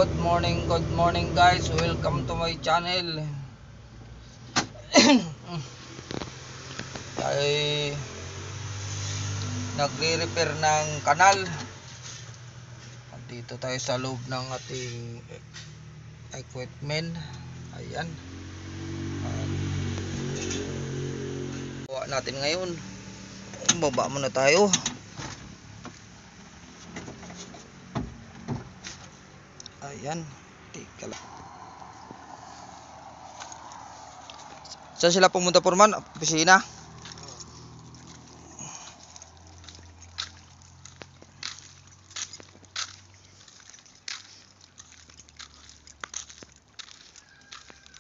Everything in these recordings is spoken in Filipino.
good morning guys. Welcome to my channel. Ay nagre-repair ng kanal. Dito tayo sa loob ng ating equipment. Ayan. Gawa natin ngayon. Baba muna tayo. Ayan. Tika lang. Saan sila pumunta, Purman? Opisina?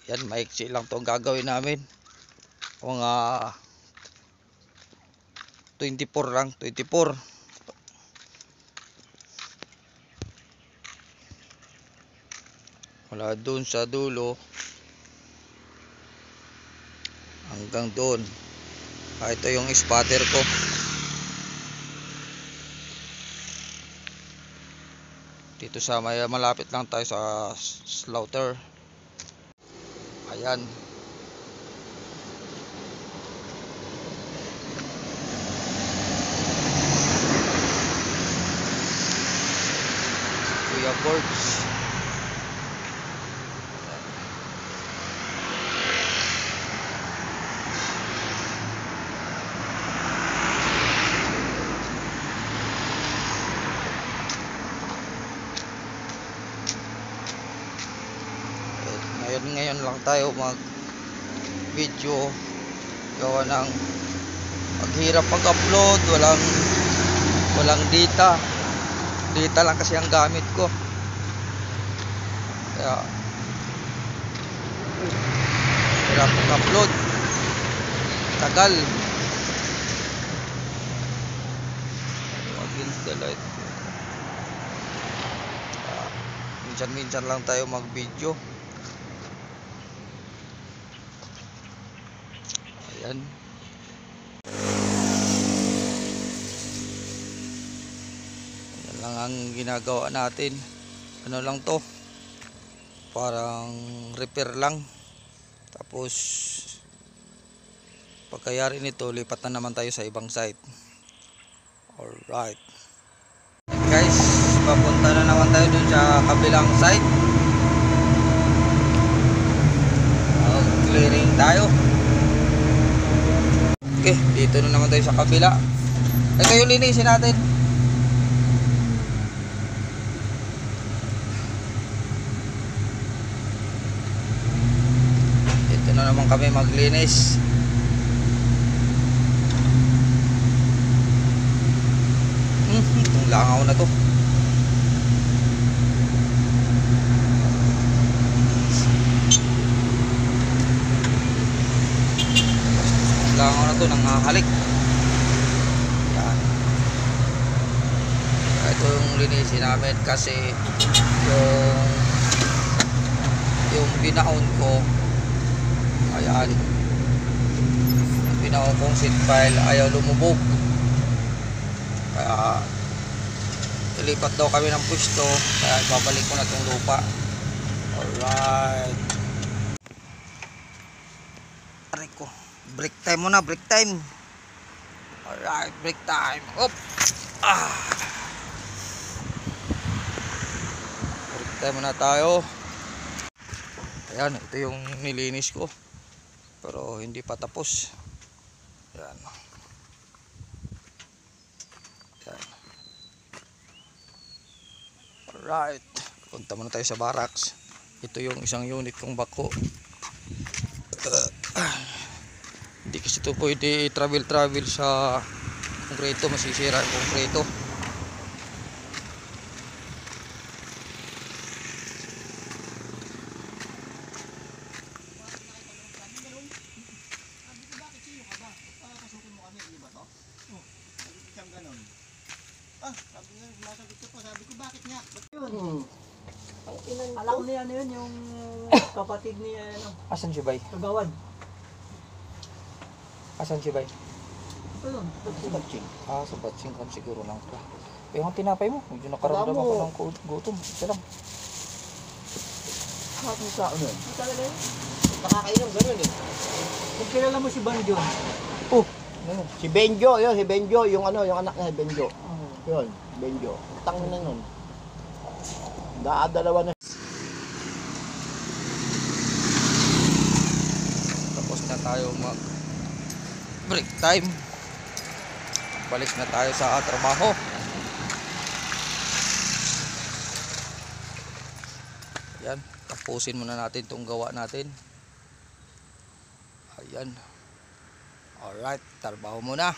Yan, maiksi lang to ang gagawin namin. Mga 24 lang, 24. Wala doon sa dulo hanggang doon. Ito yung spotter ko. Dito sa malapit lang tayo sa slaughter. Ayan. Kuya Boards. Ngayon lang tayo mag video, gawa ng maghirap pag-upload, walang data lang kasi ang gamit ko, kaya hirap pag-upload, tagal against the light. Minsan lang tayo mag video. Ayan. Yan lang ang ginagawa natin. Ano lang to, parang repair lang. Tapos pagkayari nito, lipat na naman tayo sa ibang site. Alright guys, papunta na naman tayo dun sa kabilang site. Clearing tayo. Okay, dito na naman tayo sa kabila. Ito yung linisin natin. Dito na naman kami maglinis. Itong langaw na to. Langaw na to, nanghahalik. Yan. Ito yung linisin namin kasi yung binaon ko, ayan, yung binaon kong seat file ayaw lumubog, kaya ilipat daw kami ng pwesto, kaya babalik ko na itong lupa. Alright, aray ko, break time muna, break time. Alright, break time. Op. Break time muna tayo. Ayan, ito yung nilinis ko, pero hindi pa tapos. Ayan. Ayan. Alright, punta muna tayo sa barracks. Ito yung isang unit kong bako. Hindi kasi ito pwede travel sa konkreto, masisira ang konkreto. Sabi ko bakit nga? Yun. Alam niya ano yun, yung kapatid niya ano. Asan si Bay? Kagawad. Asan si Bay? Ayun, Sa Batsing. Sa Batsing kan siguro lang pa. Yung tinapay mo, medyo nakaramdam ako ng gutom. Isa lang. Nakakapin sa ano. Talaga yun? Nakakainom, ganun eh. Kung kilala mo si Banjon. Ano? Si Benjo, yun, si Benjo, yung ano, yung anak niya, si Benjo. Yun, Benjo. Tangin na nun. Dalawa na. Tapos na tayo mag break time. Balik na tayo sa trabaho. Ayan, tapusin muna natin itong gawa natin. Ayan. Alright, trabaho muna.